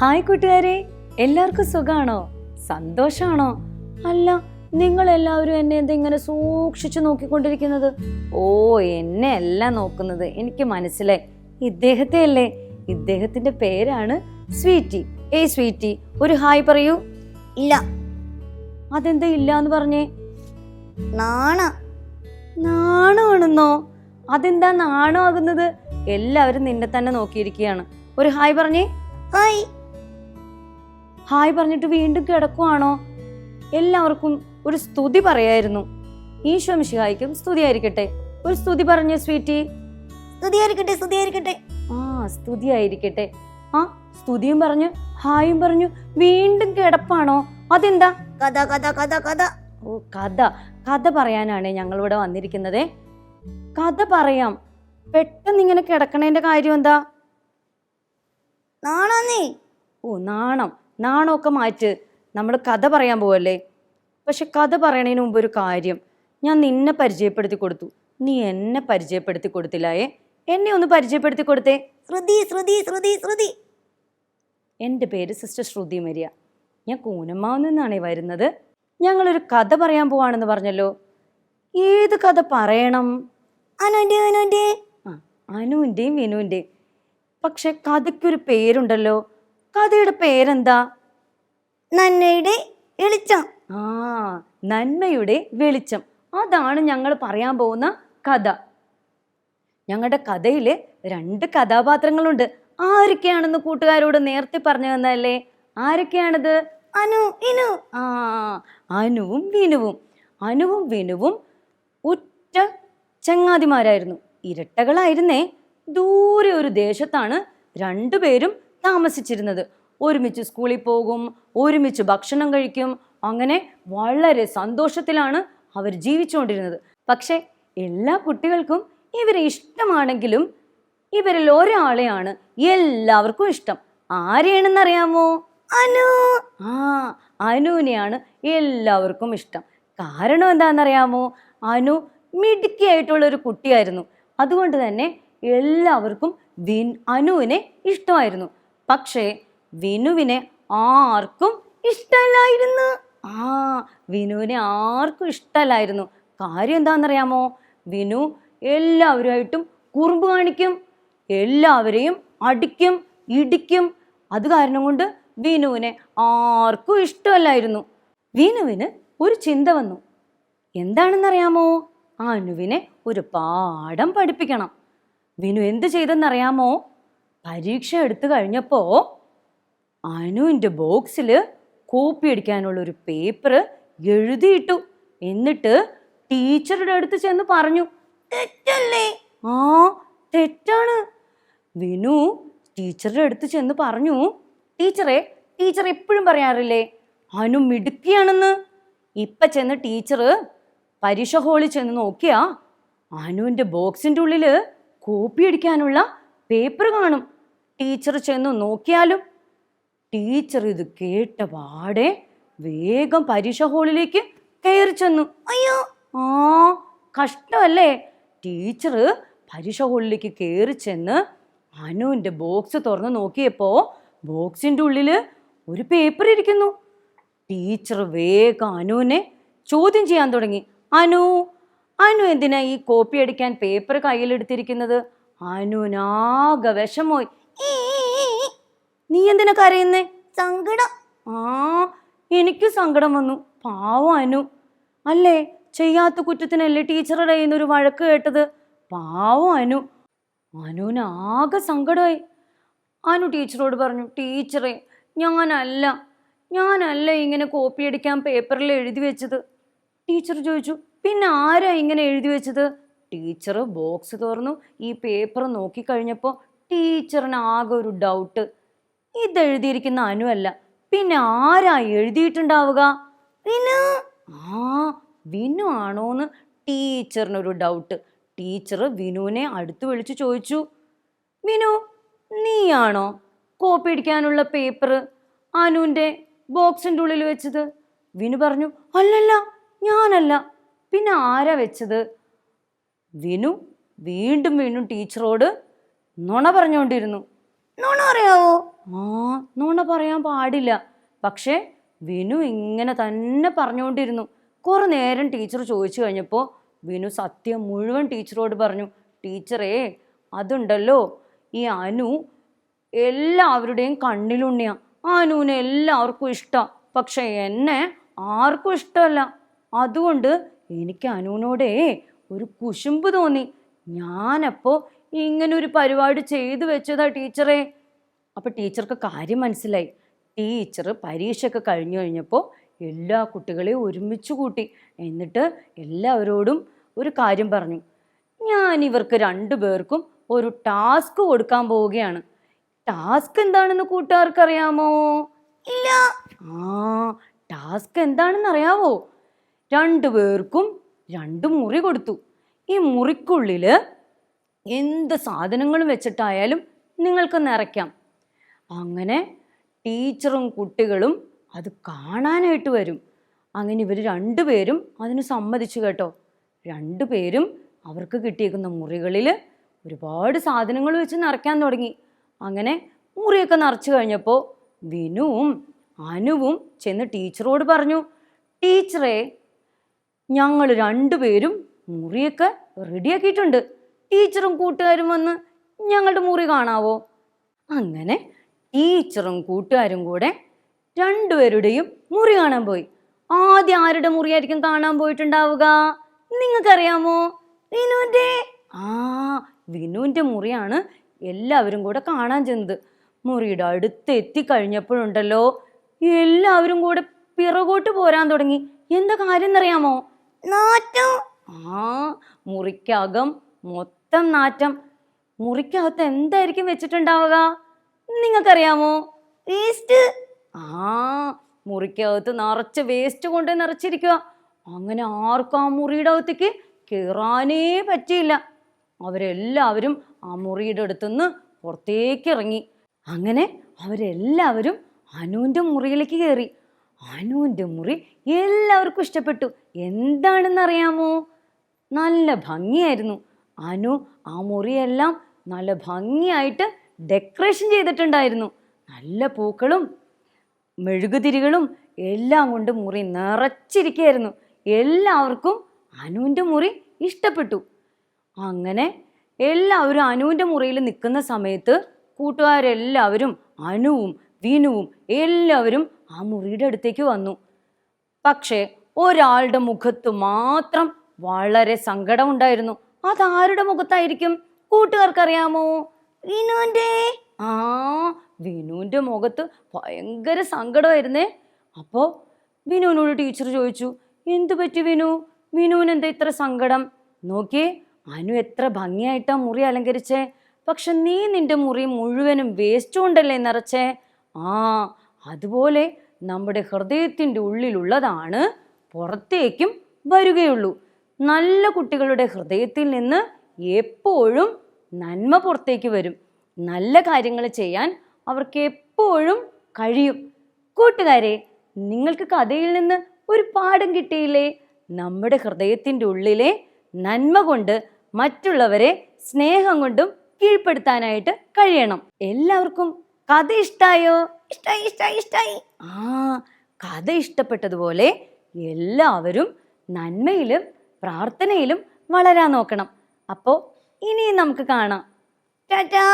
Hi കൂട്ടുകാരെ, എല്ലാവർക്കും സുഖാണോ? സന്തോഷാണോ? അല്ല, നിങ്ങൾ എല്ലാവരും എന്നെ എന്തിങ്ങനെ സൂക്ഷിച്ചു നോക്കിക്കൊണ്ടിരിക്കുന്നത്? ഓ, എന്നെ അല്ല നോക്കുന്നത്, എനിക്ക് മനസ്സിലായി. ഇദ്ദേഹത്തെ അല്ലേ? ഇദ്ദേഹത്തിന്റെ പേരാണ് സ്വീറ്റി. ഏയ് സ്വീറ്റി, ഒരു ഹായ് പറയൂ. ഇല്ല. അതെന്താ ഇല്ലാന്ന് പറഞ്ഞേ? നാണാണെന്നോ? അതെന്താ നാണമാകുന്നത്? എല്ലാവരും നിന്നെ തന്നെ നോക്കിയിരിക്കുകയാണ്. ഒരു ഹായ് പറഞ്ഞേ. ഹായ്. ഹായ് പറഞ്ഞിട്ട് വീണ്ടും കിടക്കുവാണോ? എല്ലാവർക്കും ഒരു സ്തുതി പറയായിരുന്നു. ഈശോ മിശിഹായ്ക്കും സ്തുതിയായിരിക്കട്ടെ. ഒരു സ്തുതി പറഞ്ഞേ സ്വീറ്റി. സ്തുതിയായിരിക്കട്ടെ, സ്തുതിയായിരിക്കട്ടെ. സ്തുതി ആയിരിക്കട്ടെ. സ്തുതിയും പറഞ്ഞു, ഹായും പറഞ്ഞു, വീണ്ടും കിടപ്പാണോ? അതെന്താ? കഥ കഥ കഥ കഥ. ഓ, കഥ പറയാനാണ് ഞങ്ങളിവിടെ വന്നിരിക്കുന്നത്. കഥ പറയാം. പെട്ടെന്ന് ഇങ്ങനെ കിടക്കണേന്റെ കാര്യം എന്താ? നാണേ. ഓ, നാണമൊക്കെ മാറ്റ്. നമ്മൾ കഥ പറയാൻ പോവല്ലേ. പക്ഷെ കഥ പറയണതിന് മുമ്പ് ഒരു കാര്യം, ഞാൻ നിന്നെ പരിചയപ്പെടുത്തി കൊടുത്തു, നീ എന്നെ പരിചയപ്പെടുത്തി കൊടുത്തില്ലായേ. എന്നെ ഒന്ന് പരിചയപ്പെടുത്തി കൊടുത്തേ. ശ്രുതി. എൻ്റെ പേര് സിസ്റ്റർ ശ്രുതി മരിയ. ഞാൻ കൂനമ്മാവിൽ നിന്നാണേ വരുന്നത്. ഞങ്ങളൊരു കഥ പറയാൻ പോവാണെന്ന് പറഞ്ഞല്ലോ. ഏത് കഥ പറയണം? അനുവിൻ്റെയും വിനുവിൻ്റെയും. പക്ഷെ കഥയ്ക്കൊരു പേരുണ്ടല്ലോ. കഥയുടെ പേരെന്താ? നന്മയുടെ വെളിച്ചം. നന്മയുടെ വെളിച്ചം. അതാണ് ഞങ്ങൾ പറയാൻ പോകുന്ന കഥ. ഞങ്ങളുടെ കഥയില് 2 കഥാപാത്രങ്ങളുണ്ട്. ആരൊക്കെയാണെന്ന് കൂട്ടുകാരോട് നേരത്തെ പറഞ്ഞു തന്നല്ലേ. ആരൊക്കെയാണത്? അനുവും വിനുവും ഉറ്റ ചങ്ങാതിമാരായിരുന്നു. ഇരട്ടകളായിരുന്നേ. ദൂരെ ഒരു ദേശത്താണ് 2 പേരും താമസിച്ചിരുന്നത്. ഒരുമിച്ച് സ്കൂളിൽ പോകും, ഒരുമിച്ച് ഭക്ഷണം കഴിക്കും. അങ്ങനെ വളരെ സന്തോഷത്തിലാണ് അവർ ജീവിച്ചുകൊണ്ടിരുന്നത്. പക്ഷെ എല്ലാ കുട്ടികൾക്കും ഇവരെ ഇഷ്ടമാണെങ്കിലും ഇവരിൽ ഒരാളെയാണ് എല്ലാവർക്കും ഇഷ്ടം. ആരെയാണെന്നറിയാമോ? അനുവിനെയാണ് എല്ലാവർക്കും ഇഷ്ടം. കാരണം എന്താണെന്നറിയാമോ? അനു മിടുക്കിയായിട്ടുള്ള ഒരു കുട്ടിയായിരുന്നു. അതുകൊണ്ട് തന്നെ എല്ലാവർക്കും അനുവിനെ ഇഷ്ടമായിരുന്നു. പക്ഷേ വിനുവിനെ ആർക്കും ഇഷ്ടമല്ലായിരുന്നു. കാര്യം എന്താണെന്നറിയാമോ? വിനു എല്ലാവരുമായിട്ടും കുറുമ്പ് കാണിക്കും, എല്ലാവരെയും അടിക്കും, ഇടിക്കും. അത് കാരണം കൊണ്ട് വിനുവിനെ ആർക്കും ഇഷ്ടമല്ലായിരുന്നു. വിനുവിന് ഒരു ചിന്ത വന്നു. എന്താണെന്നറിയാമോ? അനുവിനെ ഒരു പാഠം പഠിപ്പിക്കണം. വിനു എന്ത് ചെയ്തെന്നറിയാമോ? പരീക്ഷ എടുത്തു കഴിഞ്ഞപ്പോ അനുവിൻ്റെ ബോക്സിൽ കോപ്പി അടിക്കാനുള്ള ഒരു പേപ്പർ എഴുതിയിട്ടു. എന്നിട്ട് ടീച്ചറുടെ അടുത്ത് ചെന്ന് പറഞ്ഞു. തെറ്റല്ലേ? തെറ്റാണ്. വിനു ടീച്ചറുടെ അടുത്ത് ചെന്ന് പറഞ്ഞു, ടീച്ചർ എപ്പോഴും പറയാറില്ലേ അനു മിടുക്കിയാണെന്ന്. ഇപ്പൊ ചെന്ന് ടീച്ചർ പരീക്ഷ ഹാളിൽ ചെന്ന് നോക്കിയാ അനുവിൻ്റെ ബോക്സിൻ്റെ ഉള്ളിൽ കോപ്പി അടിക്കാനുള്ള പേപ്പർ കാണും. ടീച്ചർ ചെന്ന് നോക്കിയാലും. ടീച്ചർ ഇത് കേട്ട പാടെ വേഗം പരീക്ഷ ഹാളിലേക്ക് കയറി ചെന്നു. അയ്യോ, കഷ്ടമല്ലേ? ടീച്ചർ പരീക്ഷ ഹാളിലേക്ക് കയറി ചെന്ന് അനുവിൻ്റെ ബോക്സ് തുറന്ന് നോക്കിയപ്പോ ബോക്സിൻ്റെ ഉള്ളിൽ ഒരു പേപ്പർ ഇരിക്കുന്നു. ടീച്ചർ വേഗം അനുവിനെ ചോദ്യം ചെയ്യാൻ തുടങ്ങി. അനു എന്തിനാ ഈ കോപ്പി അടിക്കാൻ പേപ്പർ കയ്യിലെടുത്തിരിക്കുന്നത്? അനുനാകെ വിഷമോയി. നീ എന്തിനാ കരയുന്നേ? സങ്കടം. എനിക്ക് സങ്കടം വന്നു. പാവം അനു അല്ലേ. ചെയ്യാത്ത കുറ്റത്തിനല്ലേ ടീച്ചറുടെ കയ്യിൽ നിന്ന് ഒരു വഴക്ക് കേട്ടത്. പാവം അനുവിനാകെ സങ്കടമായി. അനു ടീച്ചറോട് പറഞ്ഞു, ടീച്ചറെ ഞാനല്ല ഇങ്ങനെ കോപ്പി അടിക്കാൻ പേപ്പറിൽ എഴുതി വെച്ചത്. ടീച്ചർ ചോദിച്ചു, പിന്നെ ആരാ ഇങ്ങനെ എഴുതി വെച്ചത്? ടീച്ചർ ബോക്സ് തുറന്നു ഈ പേപ്പർ നോക്കിക്കഴിഞ്ഞപ്പോൾ ടീച്ചറിന് ആകെ ഒരു ഡൗട്ട്. ഇതെഴുതിയിരിക്കുന്ന അനു അല്ല, പിന്നെ ആരാ എഴുതിയിട്ടുണ്ടാവുക? വിനു ആണോന്ന് ടീച്ചറിനൊരു ഡൗട്ട്. ടീച്ചർ വിനുവിനെ അടുത്ത് വിളിച്ചു ചോദിച്ചു, വിനു നീയാണോ കോപ്പി അടിക്കാനുള്ള പേപ്പർ അനുവിൻ്റെ ബോക്സിൻ്റെ ഉള്ളിൽ വെച്ചത്? വിനു പറഞ്ഞു, അല്ലല്ല, ഞാനല്ല. പിന്നെ ആരാ വെച്ചത്? വിനു വീണ്ടും ടീച്ചറോട് നുണ പറഞ്ഞുകൊണ്ടിരുന്നു. നുണ അറിയാവോ? നുണ പറയാൻ പാടില്ല. പക്ഷേ വിനു ഇങ്ങനെ തന്നെ പറഞ്ഞുകൊണ്ടിരുന്നു. കുറെ നേരം ടീച്ചർ ചോദിച്ചു കഴിഞ്ഞപ്പോൾ വിനു സത്യം മുഴുവൻ ടീച്ചറോട് പറഞ്ഞു. ടീച്ചറേ, അതുണ്ടല്ലോ, ഈ അനു എല്ലാവരുടെയും കണ്ണിലുണ്ണിയാ. അനുവിനെ എല്ലാവർക്കും ഇഷ്ടം, പക്ഷെ എന്നെ ആർക്കും ഇഷ്ടമല്ല. അതുകൊണ്ട് എനിക്ക് അനുവിനോടേ ഒരു കുശുമ്പ് തോന്നി. ഞാനപ്പോൾ ഇങ്ങനെ ഒരു പരിപാടി ചെയ്തു വെച്ചതാ ടീച്ചറേ. അപ്പം ടീച്ചർക്ക് കാര്യം മനസ്സിലായി. ടീച്ചർ പരീക്ഷയൊക്കെ കഴിഞ്ഞു കഴിഞ്ഞപ്പോൾ എല്ലാ കുട്ടികളെയും ഒരുമിച്ച് കൂട്ടി. എന്നിട്ട് എല്ലാവരോടും ഒരു കാര്യം പറഞ്ഞു. ഞാൻ ഇവർക്ക് 2 പേർക്കും ഒരു ടാസ്ക് കൊടുക്കാൻ പോവുകയാണ്. ടാസ്ക് എന്താണെന്ന് കൂട്ടുകാർക്ക് അറിയാമോ? ഇല്ല. ടാസ്ക് എന്താണെന്ന് അറിയാവോ? 2 പേർക്കും 2 മുറി കൊടുത്തു. ഈ മുറിക്കുള്ളിൽ എന്ത് സാധനങ്ങളും വെച്ചിട്ടായാലും നിങ്ങൾക്ക് നിറയ്ക്കാം. അങ്ങനെ ടീച്ചറും കുട്ടികളും അത് കാണാനായിട്ട് വരും. അങ്ങനെ ഇവർ 2 പേരും അതിന് സമ്മതിച്ചു കേട്ടോ. 2 പേരും അവർക്ക് കിട്ടിയേക്കുന്ന മുറികളിൽ ഒരുപാട് സാധനങ്ങൾ വെച്ച് നിറയ്ക്കാൻ തുടങ്ങി. അങ്ങനെ മുറിയൊക്കെ നിറച്ചു കഴിഞ്ഞപ്പോൾ വിനുവും അനുവും ചെന്ന് ടീച്ചറോട് പറഞ്ഞു, ടീച്ചറേ, ഞങ്ങൾ 2 പേരും മുറിയൊക്കെ റെഡിയാക്കിയിട്ടുണ്ട്. ടീച്ചറും കൂട്ടുകാരും വന്ന് ഞങ്ങളുടെ മുറി കാണാവോ? അങ്ങനെ ടീച്ചറും കൂട്ടുകാരും കൂടെ 2 പേരുടെയും മുറി കാണാൻ പോയി. ആദ്യം ആരുടെ മുറിയായിരിക്കും കാണാൻ പോയിട്ടുണ്ടാവുക? നിങ്ങൾക്കറിയാമോ? വിനുവിന്റെ. വിനുവിൻ്റെ മുറിയാണ് എല്ലാവരും കൂടെ കാണാൻ ചെന്നത്. മുറിയുടെ അടുത്ത് എത്തിക്കഴിഞ്ഞപ്പോഴുണ്ടല്ലോ എല്ലാവരും കൂടെ പിറകോട്ട് പോരാൻ തുടങ്ങി. എന്താ കാര്യം എന്നറിയാമോ? നാറ്റം. മുറിക്കകം മൊത്തം നാറ്റം. മുറിക്കകത്ത് എന്തായിരിക്കും വെച്ചിട്ടുണ്ടാവുക? നിങ്ങൾക്കറിയാമോ? വേസ്റ്റ്. മുറിക്കകത്ത് നിറച്ച് വേസ്റ്റ് കൊണ്ട് നിറച്ചിരിക്കുക. അങ്ങനെ ആർക്കും ആ മുറിയുടെ അകത്തേക്ക് കയറാനേ പറ്റിയില്ല. അവരെല്ലാവരും ആ മുറിയുടെ അടുത്തുനിന്ന് പുറത്തേക്ക് ഇറങ്ങി. അങ്ങനെ അവരെല്ലാവരും അനുവിൻ്റെ മുറിയിലേക്ക് കയറി. അനുവിൻ്റെ മുറി എല്ലാവർക്കും ഇഷ്ടപ്പെട്ടു. എന്താണെന്നറിയാമോ? നല്ല ഭംഗിയായിരുന്നു. അനു ആ മുറിയെല്ലാം നല്ല ഭംഗിയായിട്ട് ഡെക്കറേഷൻ ചെയ്തിട്ടുണ്ടായിരുന്നു. നല്ല പൂക്കളും മെഴുകുതിരികളും എല്ലാം കൊണ്ട് മുറി നിറച്ചിരിക്കുകയായിരുന്നു. എല്ലാവർക്കും അനുവിൻ്റെ മുറി ഇഷ്ടപ്പെട്ടു. അങ്ങനെ എല്ലാവരും അനുവിൻ്റെ മുറിയിൽ നിൽക്കുന്ന സമയത്ത് കൂട്ടുകാരെല്ലാവരും അനുവും വിനുവും എല്ലാവരും ആ മുറിയുടെ അടുത്തേക്ക് വന്നു. പക്ഷേ ഒരാളുടെ മുഖത്ത് മാത്രം വളരെ സങ്കടമുണ്ടായിരുന്നു. അതാരുടെ മുഖത്തായിരിക്കും? കൂട്ടുകാർക്കറിയാമോ? വിനുവിന്റെ. വിനുവിൻ്റെ മുഖത്ത് ഭയങ്കര സങ്കടമായിരുന്നേ. അപ്പോൾ വിനുവിനോട് ടീച്ചർ ചോദിച്ചു, എന്തു പറ്റി വിനു? വിനുവിന് എന്താ ഇത്ര സങ്കടം? നോക്കിയേ, അനു എത്ര ഭംഗിയായിട്ടാ മുറി അലങ്കരിച്ചേ. പക്ഷെ നീ നിന്റെ മുറി മുഴുവനും വേസ്റ്റ് കൊണ്ടല്ലേ നിറച്ചേ? അതുപോലെ നമ്മുടെ ഹൃദയത്തിൻ്റെ ഉള്ളിലുള്ളതാണ് പുറത്തേക്കും വരികയുള്ളൂ. നല്ല കുട്ടികളുടെ ഹൃദയത്തിൽ നിന്ന് എപ്പോഴും നന്മ പുറത്തേക്ക് വരും. നല്ല കാര്യങ്ങൾ ചെയ്യാൻ അവർക്ക് എപ്പോഴും കഴിയും. കൂട്ടുകാരെ, നിങ്ങൾക്ക് കഥയിൽ നിന്ന് ഒരു പാഠം കിട്ടിയില്ലേ? നമ്മുടെ ഹൃദയത്തിൻ്റെ ഉള്ളിലെ നന്മ കൊണ്ട് മറ്റുള്ളവരെ സ്നേഹം കൊണ്ടും കീഴ്പ്പെടുത്താനായിട്ട് കഴിയണം. എല്ലാവർക്കും കഥ ഇഷ്ടായോ? ഇഷ്ടായി. കഥ ഇഷ്ടപ്പെട്ടതുപോലെ എല്ലാവരും നന്മയിലും പ്രാർത്ഥനയിലും വളരാൻ നോക്കണം. അപ്പോൾ ഇനിയും നമുക്ക് കാണാം. ടാറ്റാ.